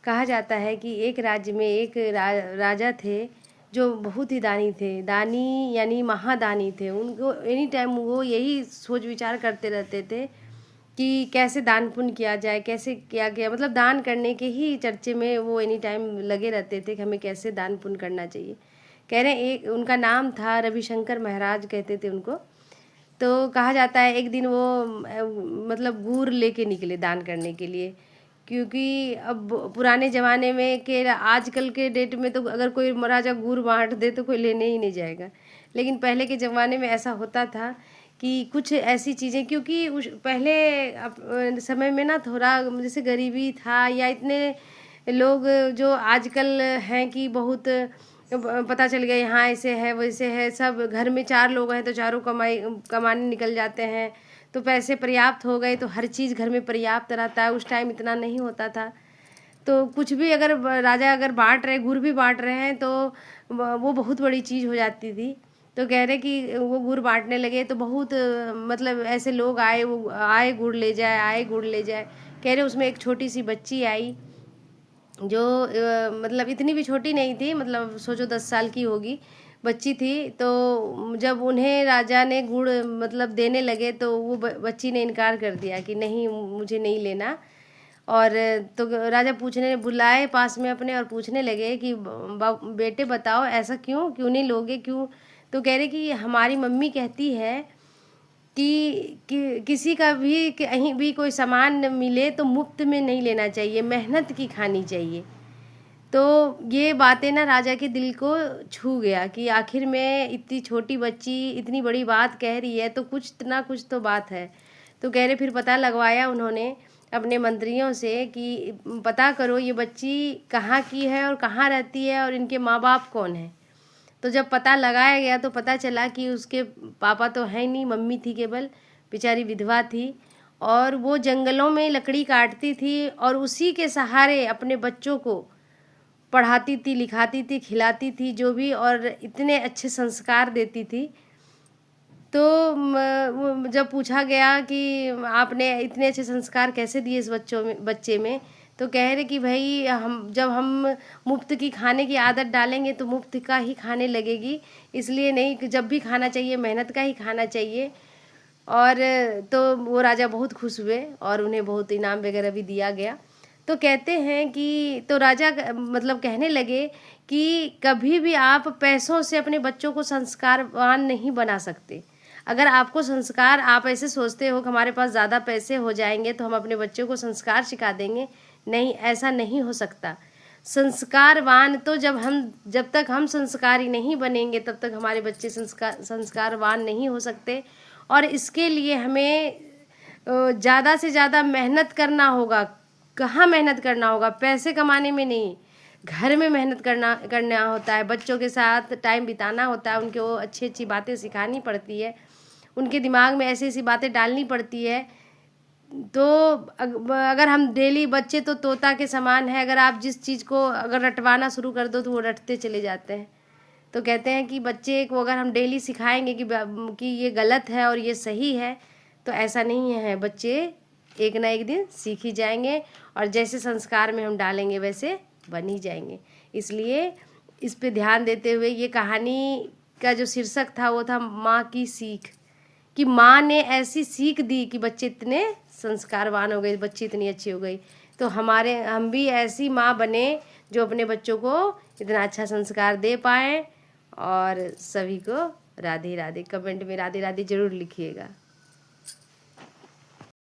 कहा जाता है कि एक राज्य में एक राजा थे जो बहुत ही दानी थे। दानी यानी महादानी थे। उनको एनी टाइम वो यही सोच विचार करते रहते थे कि कैसे दान पुण्य किया जाए, कैसे क्या किया, मतलब दान करने के ही चर्चे में वो एनी टाइम लगे रहते थे कि हमें कैसे दान पुण्य करना चाहिए। कह रहे हैं एक उनका नाम था रविशंकर महाराज कहते थे उनको। तो कहा जाता है एक दिन वो मतलब गुड़ लेके निकले दान करने के लिए, क्योंकि अब पुराने ज़माने में के आजकल के डेट में तो अगर कोई राजा गुड़ बांट दे तो कोई लेने ही नहीं जाएगा, लेकिन पहले के ज़माने में ऐसा होता था कि कुछ ऐसी चीज़ें, क्योंकि उस पहले समय में ना थोड़ा जैसे गरीबी था, या इतने लोग जो आजकल हैं कि बहुत पता चल गया यहाँ ऐसे है वैसे है, सब घर में 4 लोग हैं तो चारों कमाने निकल जाते हैं, तो पैसे पर्याप्त हो गए तो हर चीज़ घर में पर्याप्त रहता है। उस टाइम इतना नहीं होता था, तो कुछ भी अगर राजा अगर बांट रहे, गुड़ भी बांट रहे हैं तो वो बहुत बड़ी चीज़ हो जाती थी। तो कह रहे कि वो गुड़ बांटने लगे तो बहुत मतलब ऐसे लोग आए, वो आए गुड़ ले जाए, आए गुड़ ले जाए। कह रहे उसमें एक छोटी सी बच्ची आई जो मतलब इतनी भी छोटी नहीं थी, मतलब सोचो 10 साल की होगी बच्ची थी। तो जब उन्हें राजा ने गुड़ मतलब देने लगे तो वो बच्ची ने इनकार कर दिया कि नहीं मुझे नहीं लेना। और तो राजा पूछने बुलाए पास में अपने और पूछने लगे कि बेटे बताओ ऐसा क्यों क्यों नहीं लोगे क्यों। तो कह रहे कि हमारी मम्मी कहती है कि किसी का भी कहीं भी कोई सामान मिले तो मुफ्त में नहीं लेना चाहिए, मेहनत की खानी चाहिए। तो ये बातें ना राजा के दिल को छू गया कि आखिर में इतनी छोटी बच्ची इतनी बड़ी बात कह रही है तो कुछ ना कुछ तो बात है। तो कह रहे फिर पता लगवाया उन्होंने अपने मंत्रियों से कि पता करो ये बच्ची कहाँ की है और कहाँ रहती है और इनके माँ बाप कौन है। तो जब पता लगाया गया तो पता चला कि उसके पापा तो है नहीं, मम्मी थी केवल, बेचारी विधवा थी और वो जंगलों में लकड़ी काटती थी और उसी के सहारे अपने बच्चों को पढ़ाती थी, लिखाती थी, खिलाती थी जो भी, और इतने अच्छे संस्कार देती थी। तो जब पूछा गया कि आपने इतने अच्छे संस्कार कैसे दिए इस बच्चे में, तो कह रहे कि भाई हम मुफ्त की खाने की आदत डालेंगे तो मुफ्त का ही खाने लगेगी, इसलिए नहीं कि जब भी खाना चाहिए मेहनत का ही खाना चाहिए। और तो वो राजा बहुत खुश हुए और उन्हें बहुत इनाम वगैरह भी दिया गया। तो कहते हैं कि तो राजा मतलब कहने लगे कि कभी भी आप पैसों से अपने बच्चों को संस्कारवान नहीं बना सकते। अगर आपको संस्कार, आप ऐसे सोचते हो कि हमारे पास ज़्यादा पैसे हो जाएंगे तो हम अपने बच्चों को संस्कार सिखा देंगे, नहीं, ऐसा नहीं हो सकता। संस्कारवान तो जब तक हम संस्कारी नहीं बनेंगे तब तक हमारे बच्चे संस्कारवान नहीं हो सकते। और इसके लिए हमें ज़्यादा से ज़्यादा मेहनत करना होगा। कहाँ मेहनत करना होगा? पैसे कमाने में नहीं, घर में मेहनत करना होता है, बच्चों के साथ टाइम बिताना होता है, उनको अच्छी अच्छी बातें सिखानी पड़ती है, उनके दिमाग में ऐसी ऐसी बातें डालनी पड़ती है। तो अगर हम डेली, बच्चे तो तोता के समान है, अगर आप जिस चीज़ को अगर रटवाना शुरू कर दो तो वो रटते चले जाते हैं। तो कहते हैं कि बच्चे को अगर हम डेली सिखाएंगे कि ये गलत है और ये सही है, तो ऐसा नहीं है, बच्चे एक ना एक दिन सीख ही जाएंगे और जैसे संस्कार में हम डालेंगे वैसे बन ही जाएंगे। इसलिए इस पे ध्यान देते हुए ये कहानी का जो शीर्षक था वो था माँ की सीख, कि माँ ने ऐसी सीख दी कि बच्चे इतने संस्कारवान हो गए, बच्ची इतनी अच्छी हो गई। तो हम भी ऐसी माँ बने जो अपने बच्चों को इतना अच्छा संस्कार दे पाएँ। और सभी को राधे राधे। कमेंट में राधे राधे ज़रूर लिखिएगा।